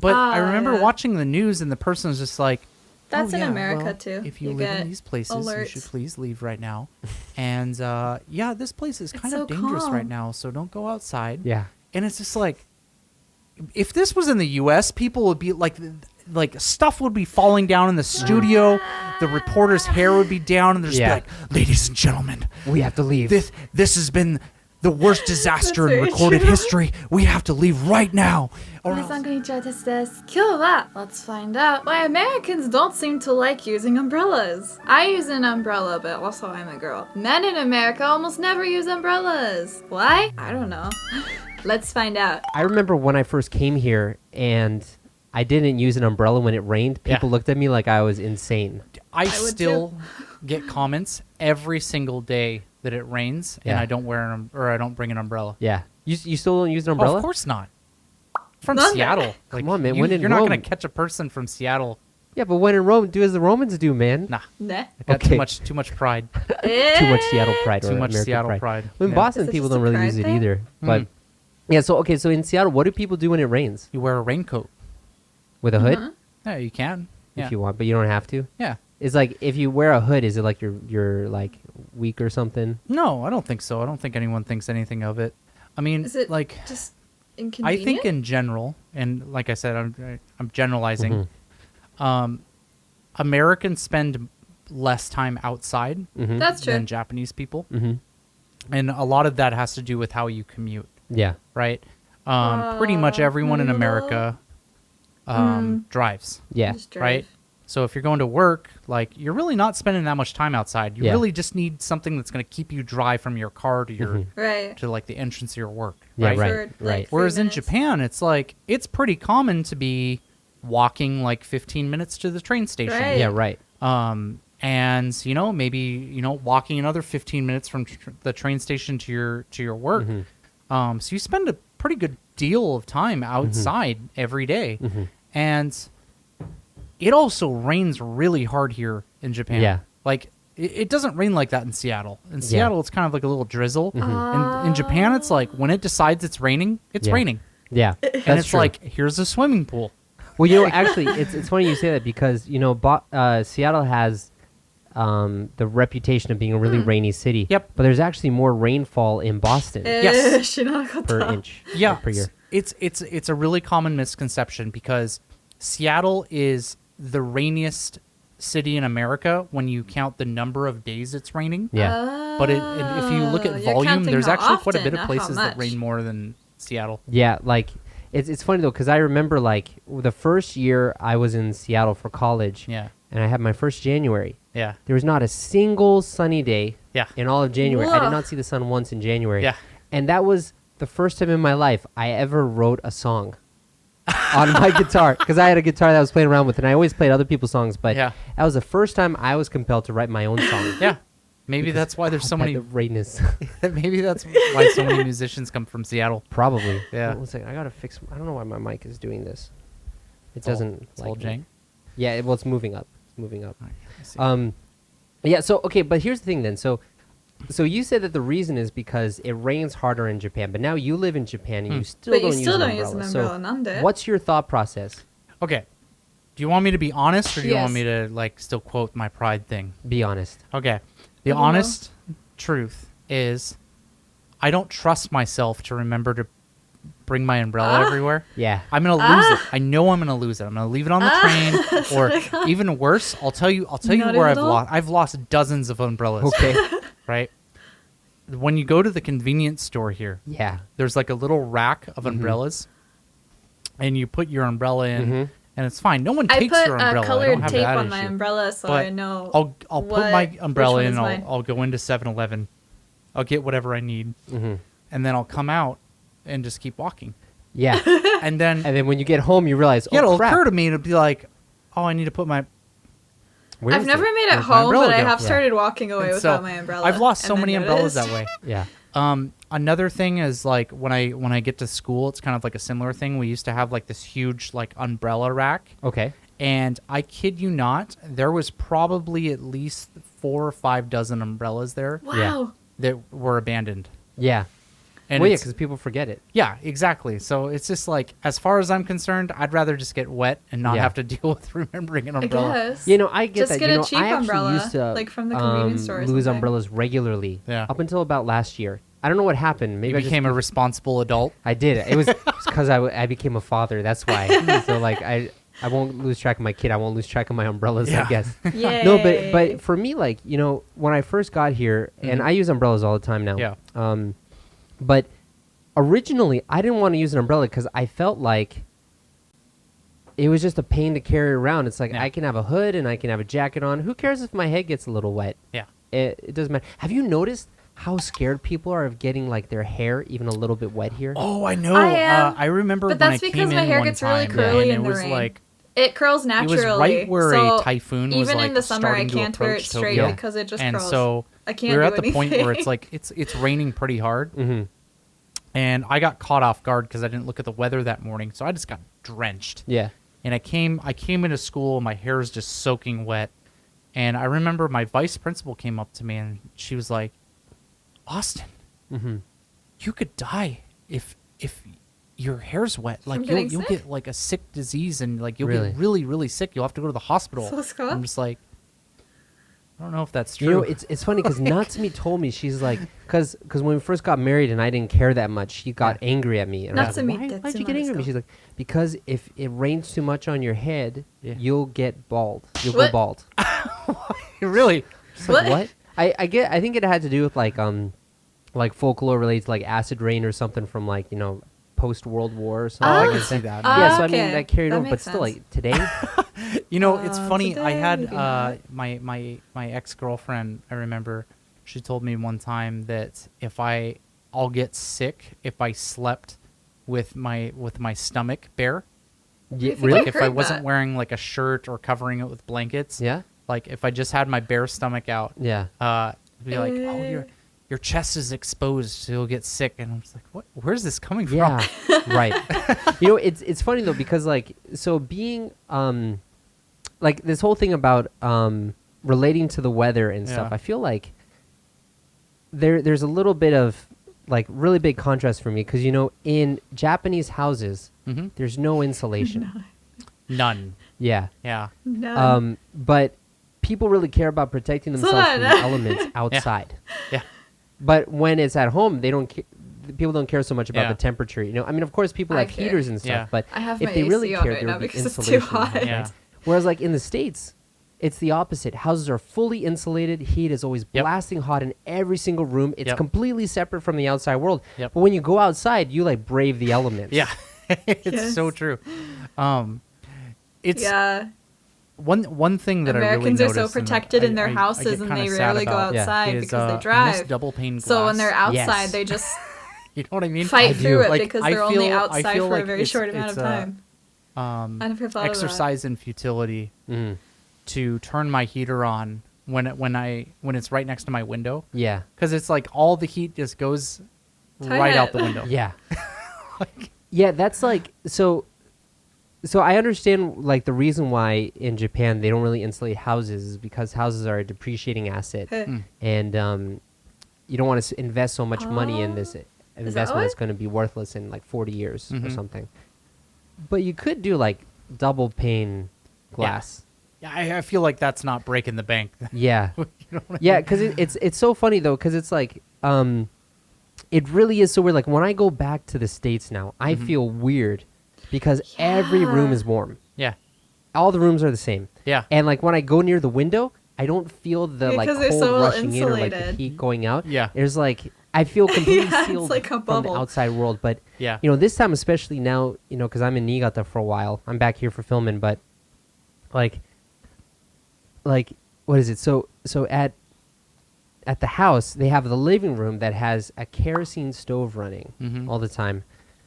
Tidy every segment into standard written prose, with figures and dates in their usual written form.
But I remember watching the news and the person was just like, that's in America too. If you live in these places, alerts. You should please leave right now. And this place is kind of dangerous right now, so don't go outside. Yeah. And it's just like, if this was in the U.S., people would be like stuff would be falling down in the studio. The reporter's hair would be down, and there's like, ladies and gentlemen, we have to leave. This has been the worst disaster in recorded history. We have to leave right now. Let's find out why Americans don't seem to like using umbrellas. I use an umbrella, but also I'm a girl. Men in America almost never use umbrellas. Why? I don't know. Let's find out. I remember when I first came here and I didn't use an umbrella when it rained. People looked at me like I was insane. I still get comments every single day that it rains and I don't I don't bring an umbrella. Yeah. You still don't use an umbrella? Oh, of course not. From Seattle. Like, come on, man. You're not going to catch a person from Seattle. Yeah, but when in Rome, do as the Romans do, man. Nah. I got too much pride. Too much Seattle pride. Too much Seattle pride. Well, in Boston, people don't really use it either. But yeah, so in Seattle, what do people do when it rains? You wear a raincoat. With a hood? Yeah, you can. If you want, but you don't have to? Yeah. It's like, if you wear a hood, is it like you're like weak or something? No, I don't think so. I don't think anyone thinks anything of it. I mean, is it like, just inconvenient? I think in general, and like I said, I'm generalizing. Americans spend less time outside That's true. than Japanese people. And a lot of that has to do with how you commute. Yeah. Right? Pretty much everyone in America drives. Yeah. Right? So if you're going to work, like, you're really not spending that much time outside. You really just need something that's going to keep you dry from your car to your to like the entrance of your work. Yeah, right? Right. Whereas in Japan, it's like, it's pretty common to be walking like 15 minutes to the train station. Right. Yeah, right. And maybe walking another 15 minutes from the train station to your work. So you spend a pretty good deal of time outside every day. And it also rains really hard here in Japan. Yeah. Like, it doesn't rain like that in Seattle. In Seattle, it's kind of like a little drizzle. In Japan, it's like, when it decides it's raining, it's raining. Yeah. And it's like, here's a swimming pool. Well, actually, it's funny you say that because, Seattle has the reputation of being a really rainy city. Yep. But there's actually more rainfall in Boston Yes. per inch. Yeah. Per year. It's a really common misconception because Seattle is the rainiest city in America when you count the number of days it's raining. Yeah. But if you look at volume, there's actually quite a bit of places that rain more than Seattle. Yeah, like it's funny though because I remember like the first year I was in Seattle for college. Yeah. And I had my first January. Yeah. There was not a single sunny day. Yeah. In all of January. Whoa. I did not see the sun once in January. Yeah. And that was the first time in my life I ever wrote a song on my guitar because I had a guitar that I was playing around with, and I always played other people's songs. But that was the first time I was compelled to write my own song. Yeah. Maybe that's why there's so many. The rainness. Maybe that's why so many musicians come from Seattle. Probably. Yeah. One second. I gotta fix. I don't know why my mic is doing this. It It's doesn't. It's all jank. Yeah. It's moving up. It's moving up. I see. Yeah. So okay, but here's the thing then. So you said that the reason is because it rains harder in Japan, but now you live in Japan and you still don't use an umbrella. So what's your thought process? Okay. Do you want me to be honest, or do you want me to like still quote my pride thing? Be honest. Okay. The honest truth is, I don't trust myself to remember to bring my umbrella everywhere. Yeah. I'm gonna lose it. I know I'm gonna lose it. I'm gonna leave it on the train, or even worse, I'll tell you where I've lost dozens of umbrellas. Okay. Right? When you go to the convenience store here, there's like a little rack of umbrellas, and you put your umbrella in, and it's fine. No one takes your umbrella. I put colored tape on my umbrella so I know. I'll put my umbrella in. I'll go into 7-Eleven. I'll get whatever I need, and then I'll come out and just keep walking. Yeah. And then when you get home, you realize, it'll crap. occur to me to be like, oh, I need to put my. I've never made it home, but I have started walking away without my umbrella. I've lost so many umbrellas that way. Yeah. Another thing is like when I get to school, it's kind of like a similar thing. We used to have like this huge like umbrella rack. Okay. And I kid you not, there was probably at least 4 or 5 dozen umbrellas there. Wow. That were abandoned. Yeah. And well, yeah, because people forget it. Yeah, exactly. So it's just like, as far as I'm concerned, I'd rather just get wet and not have to deal with remembering an umbrella. I guess. I get just that. get a cheap I actually umbrella, used to like from the convenience store or lose something. umbrellas regularly. Yeah. Up until about last year. I don't know what happened. Maybe You became a responsible adult. I did. It was because I became a father. That's why. So like I won't lose track of my kid. I won't lose track of my umbrellas. I guess. Yay. No, but for me, like when I first got here, and I use umbrellas all the time now. Yeah. But originally, I didn't want to use an umbrella because I felt like it was just a pain to carry around. It's like I can have a hood and I can have a jacket on. Who cares if my head gets a little wet? Yeah. It doesn't matter. Have you noticed how scared people are of getting like their hair even a little bit wet here? Oh, I know. I am. I remember But when that's I because came my in hair one gets really time, curly and in it the was rain. like It curls naturally. it was right where so a typhoon was even like in the summer, I starting to can't wear it approach straight Tokyo. because it just And curls. so I can't we were do at the point where anything. it's like it's raining pretty hard, Mm-hmm. and I got caught off guard because I didn't look at the weather that morning, so I just got drenched. Yeah. And I came into school, my hair is just soaking wet, and I remember my vice principal came up to me and she was like, "Austin, you could die if your hair's wet. Like getting you'll sick? get like a sick disease and like you'll Really? get really, really sick. You'll have to go to the hospital." So Scott? I'm just like, I don't know if that's true. It's funny because Natsumi told me, she's like, because when we first got married and I didn't care that much, she got angry at me. And I was like, Natsumi, why'd you get angry at me? She's like, because if it rains too much on your head, you'll get bald. You'll go What? bald. Really? It's like, what? I think it had to do with like folklore related to like acid rain or something from like post World War or something. I like can that. see that. Yeah, so I okay. mean that carried That over, but makes still sense. like today. It's funny. I today had would be hot. my ex-girlfriend, I remember, she told me one time that I'll get sick if I slept with my stomach bare. Yeah, think really? Like if I heard wasn't that. wearing like a shirt or covering it with blankets. Yeah. Like if I just had my bare stomach out. Yeah. It'd be like, oh, your chest is exposed, so you'll get sick. And I was like, what? Where's this coming from? Yeah, right. It's funny though because like so being like this whole thing about relating to the weather and stuff. Yeah. I feel like there's a little bit of like really big contrast for me because in Japanese houses there's no insulation. None. Yeah. Yeah. No. But people really care about protecting themselves from the elements outside. Yeah. But when it's at home, they don't. People don't care so much about Yeah. the temperature. I mean, of course, people I have care. heaters and stuff. Yeah. But I have if my they really AC on cared, right there now would be because it's too insulation. hot. Right? Yeah. Whereas, like in the States, it's the opposite. Houses are fully insulated. Heat is always Yep. blasting hot in every single room. It's Yep. completely separate from the outside world. Yep. But when you go outside, you like brave the elements. Yeah. It's Yes. so true. It's Yeah. one thing that Americans I are really so noticed, and protected in I their get houses and kinda they sad rarely go about, outside is, because they I drive. miss double pane glass. So when they're outside, Yes. they just you know what I mean? fight through it Like, because I they're only feel- I outside feel for a like very it's- short amount of it's, time. I never thought exercise in futility Mm. to turn my heater on when it's right next to my window, Yeah. because it's like all the heat just goes Turn right out it. the window. Yeah. Yeah, that's like so I understand like the reason why in Japan they don't really insulate houses is because houses are a depreciating asset about. and you don't want to invest so much money in this investment why? that's going to be worthless in like 40 years or Mhm. something. But you could do like double pane glass. Yeah, I feel like that's not breaking the bank. Yeah. You know what I Yeah, mean? because it's so funny though, because it's like it really is so weird. Like when I go back to the States now, I feel weird because every room Yeah. is warm. Yeah, All the rooms are the same. yeah, And like when I go near the window, I don't feel the like Because they're cold so well rushing in or like the insulated. heat going out. Yeah. There's like I feel completely Yeah, it's sealed like a from the bubble. outside world. But yeah. this time especially now, because I'm in Niigata for a while. I'm back here for filming, but like what is it? So at the house they have the living room that has a kerosene stove running Mhm. all the time.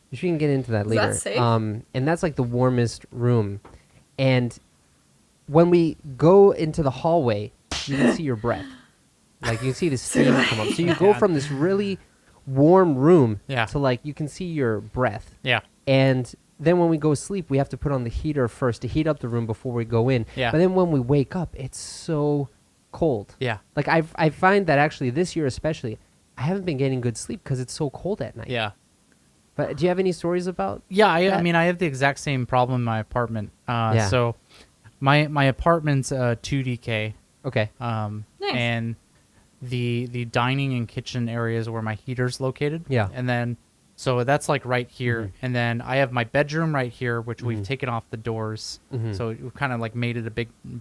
Which we can get into that Is that later. safe? And that's like the warmest room. And when we go into the hallway, you can see your breath. Like you can see the steam come up. So you go Yeah. from this really warm room Yeah. to like you can see your breath. Yeah. And then when we go sleep, we have to put on the heater first to heat up the room before we go in. Yeah. But then when we wake up, it's so cold. Yeah. Like I find that actually this year especially, I haven't been getting good sleep because it's so cold at night. Yeah. But do you have any stories about? Yeah, I mean, I have the exact same problem in my apartment. So my apartment's 2DK. Okay. Nice. And the dining and kitchen areas where my heater's located. Yeah. And then, so that's like right here. And then I have my bedroom right here, which we've taken off the doors. So we've kind of like made it a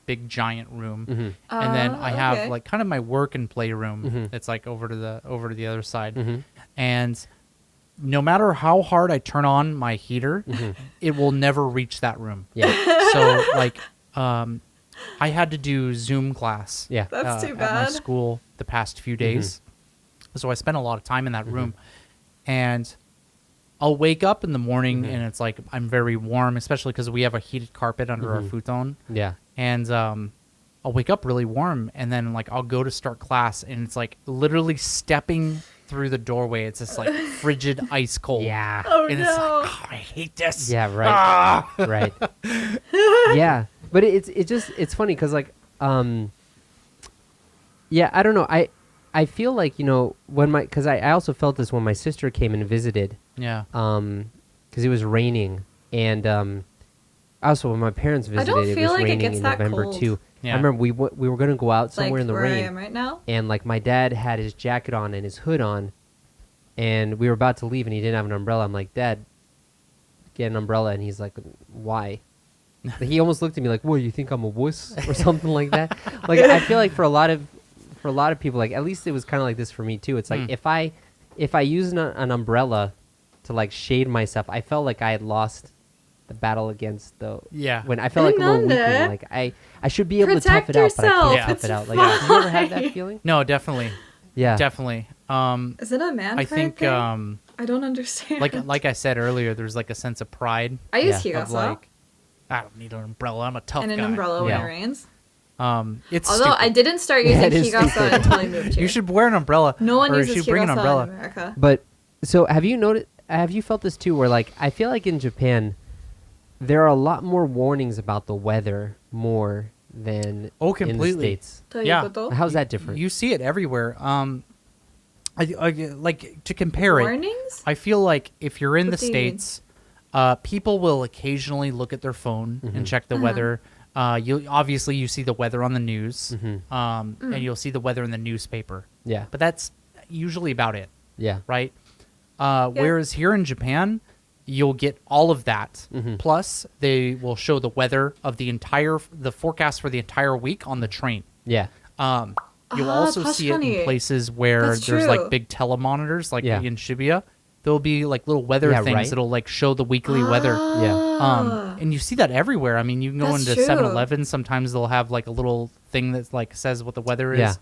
big giant room. And then I have like kind of my work and play room. It's like over to the other side. And no matter how hard I turn on my heater, it will never reach that room. Yeah. So like, I had to do Zoom class. Yeah. That's too At bad. my school the past few days. So I spent a lot of time in that room, and I'll wake up in the morning and it's like I'm very warm, especially because we have a heated carpet under our futon. Yeah. And I'll wake up really warm, and then like I'll go to start class, and it's like literally stepping through the doorway. It's just like frigid ice cold. Yeah. Oh And no. it's like, oh, I hate this. Yeah. Right. Ah! Right. Yeah. But it's funny because like yeah, I don't know. I feel like, you know, when because I also felt this when my sister came and visited. Yeah. Because it was raining, and also when my parents visited, it feel was like it raining gets in that November cold. too. Yeah. I remember we were gonna go out somewhere Like in the where rain, I am right now. and like my dad had his jacket on and his hood on, and we were about to leave, and he didn't have an umbrella. I'm like, Dad, get an umbrella, and he's like, why? He almost looked at me like, "What, you think I'm a wuss?" or something like that. Like I feel like for a lot of people, like at least it was kind of like this for me too. It's like if I use an umbrella to like shade myself, I felt like I had lost the battle against the when I felt like a little weakling. Like I should be able to tough Protect it out, but I yourself. can't tough It's it out. Like, have you ever had that fine. feeling? No, definitely. Yeah, Definitely. Is it a man I pride think thing? I don't understand. like I said earlier, there's like a sense of pride I use Yeah. of Higasa like, I don't need an umbrella. I'm a tough and an guy. umbrella when Yeah. it rains. It's Although stupid. I didn't start Yeah, using it is Higasa stupid. until I moved here. You should wear an umbrella. No one or uses you should bring an Higasa umbrella. in America. but so have you felt this too? Where like I feel like in Japan, there are a lot more warnings about the weather more than Oh, in the completely. States. Yeah. Toyokoto? How's that different? You see it everywhere. I like to compare it. Warnings? I feel like if you're in What the do you mean? States, people will occasionally look at their phone and check the weather. You see the weather on the news, and you'll see the weather in the newspaper. Yeah, But that's usually about it, yeah, right? Whereas here in Japan, you'll get all of that. Plus, they will show the weather of the forecast for the entire week on the train. yeah, You'll also see it in Toshikani. places where That's there's true. like big telemonitors, like Yeah. in Shibuya. There'll be like little weather Yeah, things right. that'll like show the weekly weather. yeah. And you see that everywhere. I mean, you can go That's into true. 7-Eleven. Sometimes they'll have like a little thing that like says what the weather is.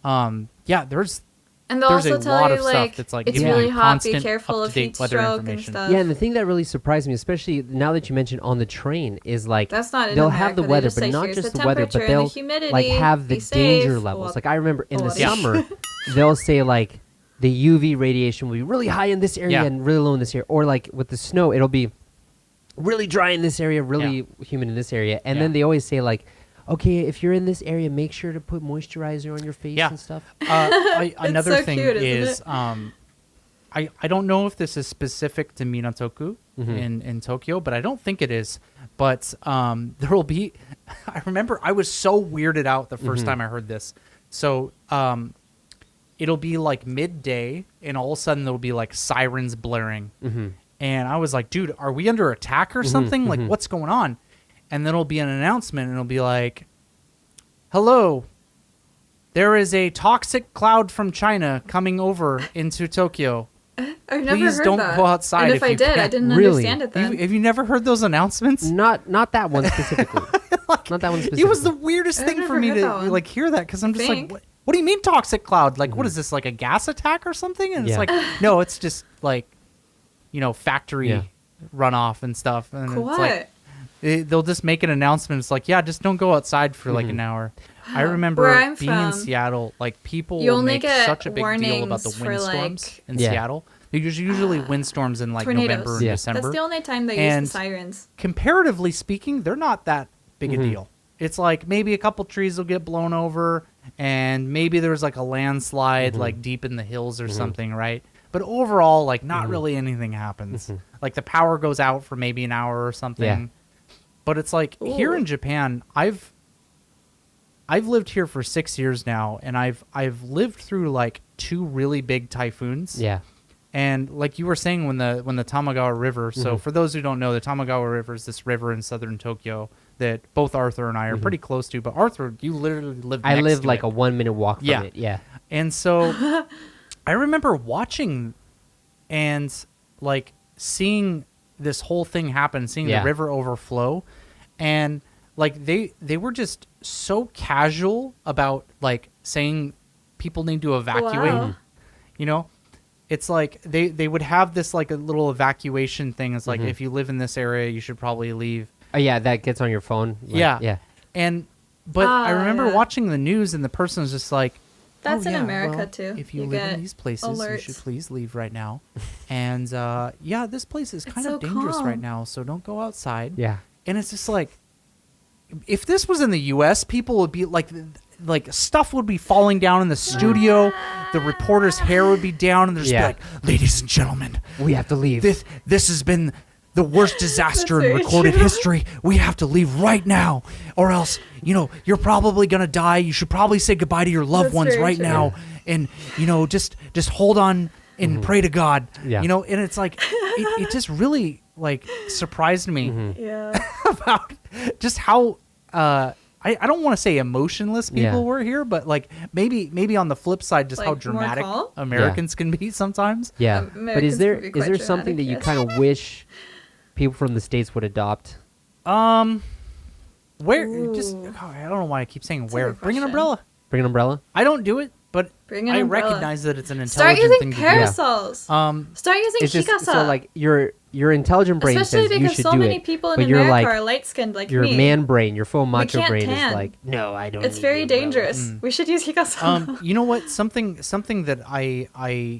There's And they'll There's also a tell lot you of stuff like that's, like, it's giving really you hot, be constant, careful of up-to-date heat weather stroke and information. stuff. Yeah, and the thing that really surprised me, especially now that you mentioned on the train, is like That's not in they'll America. have the They weather, just but say, not "Here's just the the weather, but temperature and the they'll humidity, like have the be danger safe." levels. Well, Like I remember in the well, yeah. summer, they'll say like the UV radiation will be really high in this area Yeah. and really low in this area, or like with the snow, it'll be really dry in this area, really humid in this area, and then Yeah. they always say like, okay, if you're in this area, make sure to put moisturizer on your face Yeah. and stuff. Another so thing cute, isn't is, it? I don't know if this is specific to Minatoku in Tokyo, but I don't think it is. But there will be. I remember I was so weirded out the first time I heard this. So it'll be like midday, and all of a sudden there'll be like sirens blaring, and I was like, "Dude, are we under attack or something? Like, what's going on?" And then it'll be an announcement, and it'll be like, "Hello, there is a toxic cloud from China coming over into Tokyo. I've never Please heard don't that. go outside And if if I you did, I can't." didn't Really? understand it then. Have you never heard those announcements? Not that one specifically. Not that one specifically. It was the weirdest I've thing for never me heard to that one. like hear that, because I'm just Think. like, what do you mean toxic cloud? Like, what is this, like a gas attack or something? And Yeah. it's like, no, it's just like, factory Yeah. runoff and stuff. And it's What? like, they'll just make an announcement. It's like, yeah, just don't go outside for like an hour. I remember Where I'm being in from, Seattle, like people you will only make get such a big deal about the warnings for, windstorms like- in Yeah. Seattle. There's usually windstorms in like Tornadoes. November and Yeah. December. That's the only time they And use the sirens. comparatively speaking, they're not that big a deal. It's like maybe a couple trees will get blown over, and maybe there was like a landslide like deep in the hills or something, right? But overall, like not really anything happens. Like the power goes out for maybe an hour or something. Yeah. But it's like here in Japan, I've lived here for 6 years now, and I've lived through like 2 really big typhoons. Yeah. And like you were saying, when the Tamagawa River. So for those who don't know, the Tamagawa River is this river in southern Tokyo that both Arthur and I are pretty close to. But Arthur, you literally live. I next live to like it. a 1 minute walk from it. Yeah. And so I remember watching and like seeing this whole thing happen, seeing the river overflow, and like they were just so casual about like saying people need to evacuate. Wow. You know, it's like they would have this like a little evacuation thing. It's like if you live in this area, you should probably leave. Oh yeah, that gets on your phone. Like, Yeah. But I remember watching the news, and the person was just like, That's "Oh, in yeah, America well, too. If you live get in these places, you alerts. should please leave right now." And yeah, this place is kind so of dangerous calm. right now, so don't go outside. Yeah. And it's just like, if this was in the U.S., people would be like stuff would be falling down in the studio. The reporter's hair would be down, and they're just be like, "Ladies and gentlemen, We have to leave. this has been the worst disaster in very recorded true. history. We have to leave right now, or else, you're probably gonna die. You should probably say goodbye to your loved That's ones very right true. now, and just hold on and pray to God." Yeah. And it's like it just really like surprised me Yeah. about just how I don't want to say emotionless people were here, but like maybe on the flip side, just how Like, more dramatic calm? Americans can be sometimes. Yeah. But Americans is there can be quite something that you dramatic, kind of wish people from the States would adopt? Where just Ooh. I don't know why I keep saying That's a where. good Bring an question. umbrella. Bring an umbrella? I don't do it, but Bring an I umbrella. recognize that it's an Start intelligent thing using to do. parasols. Start using It's just hikasa. so like your intelligent brain Especially says you because should so do many it, people in but your America like are light-skinned like your me. man brain, your full macho can't brain tan. is like, no, I don't. It's need very the umbrella." dangerous. We should use hikasa. You know what? Something that I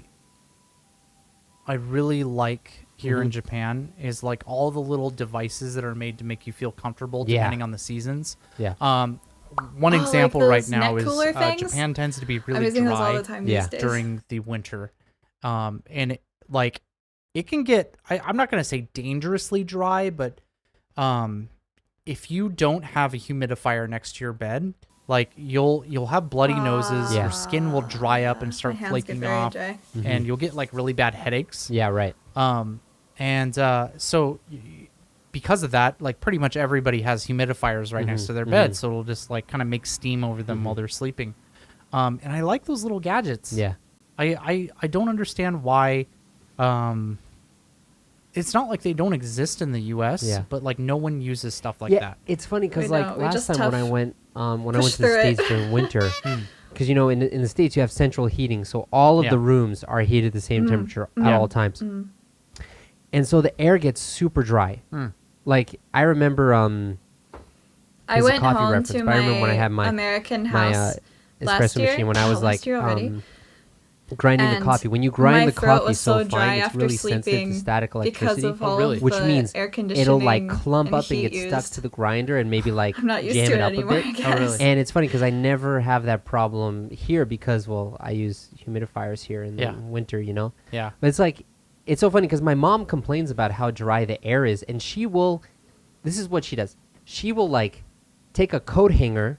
really like here in Japan is like all the little devices that are made to make you feel comfortable Yeah. depending on the seasons. Yeah. One Oh, example like right those now neck is cooler things? Japan tends to be I'm really using those all dry the time Yeah. these days. during the winter. And it can get, I'm not going to say dangerously dry, but if you don't have a humidifier next to your bed, like you'll have bloody noses, Yeah. your skin will dry up and start My hands flaking get very off, dry. and you'll get like really bad headaches. Yeah, right. So because of that, like pretty much everybody has humidifiers right next to their bed, so it'll just like kind of make steam over them while they're sleeping. And I like those little gadgets. Yeah. I don't understand why. It's not like they don't exist in the U.S., Yeah. but like no one uses stuff like Yeah, that. it's funny because We like don't. We last just time when I tough went to the through it. States during winter, because in the States you have central heating, so all of Yeah. the rooms are heated at the same temperature at Yeah. all times, and so the air gets super dry. Like I remember, I This is a went coffee home reference, to but I remember when I my had my American my house espresso last year. machine when I was last like year already. grinding the And coffee. When you grind my the throat coffee was so so dry fine, it's after really sensitive to sleeping static because electricity, of all really? of which the means air conditioning it'll like clump and up and heat get stuck used. to the grinder and maybe like I'm not used jam to it it up anymore, a I bit. guess. really? And it's funny because I never have that problem here because, well, I use humidifiers here in the Yeah. winter, Yeah. But it's like, it's so funny because my mom complains about how dry the air is, and this is what she does. She will like take a coat hanger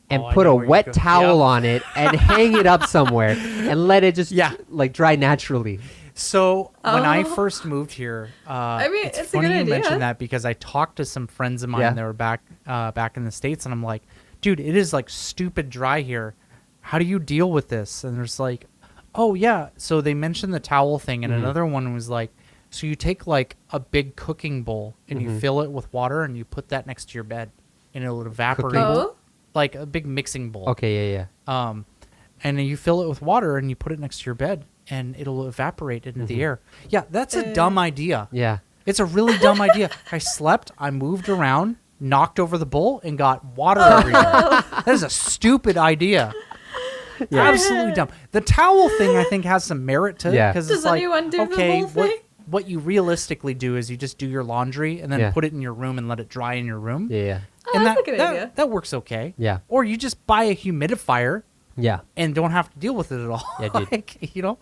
and Oh, I put know a where you're wet going. towel Yep. on it and hang it up somewhere and let it just like dry naturally. So when I Oh. first moved here, I mean, it's it's a funny good you idea. mention that because I talked to some friends of mine Yeah. that were back in the States, and I'm like, dude, it is like stupid dry here. How do you deal with this? And there's like, oh yeah. So they mentioned the towel thing, and another one was like, so you take like a big cooking bowl and you fill it with water and you put that next to your bed, and it'll evaporate. Oh? Like a big mixing bowl. Okay, yeah. And then you fill it with water and you put it next to your bed and it'll evaporate into the air. Yeah, that's a dumb idea. Yeah. It's a really dumb idea. I slept, I moved around, knocked over the bowl, and got water everywhere. That is a stupid idea. Yeah. Absolutely dumb. The towel thing, I think, has some merit to it. Yeah. Because Does it's like, anyone do the okay, whole thing? what you realistically do is you just do your laundry and then Yeah. put it in your room and let it dry in your room. Yeah. and that's a good idea. That works okay. Yeah. Or you just buy a humidifier Yeah. and don't have to deal with it at all. Yeah, dude. Like, you know?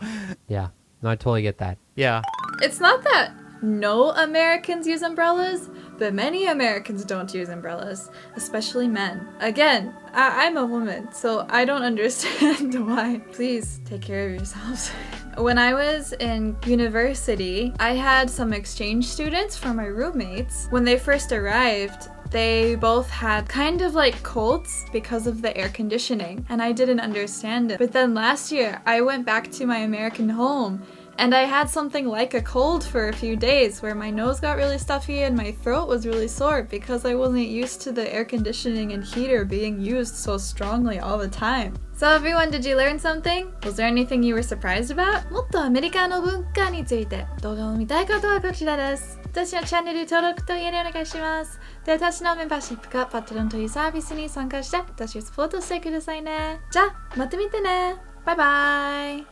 Yeah. No, I totally get that. Yeah. It's not that no Americans use umbrellas, but many Americans don't use umbrellas, especially men. Again, I'm a woman, so I don't understand why. Please take care of yourselves. When I was in university, I had some exchange students from my roommates. When they first arrived, they both had kind of like colds because of the air conditioning, and I didn't understand it. But then last year, I went back to my American home, and I had something like a cold for a few days where my nose got really stuffy and my throat was really sore because I wasn't used to the air conditioning and heater being used so strongly all the time. So everyone, did you learn something? Was there anything you were surprised about? もっとアメリカの文化について動画を見たい方はこちらです。私のチャンネル登録といいねお願いします。で、私のメンバーシップかパトロンというサービスに参加して私をサポートしてくださいね。じゃあ、また見てね。バイバイ。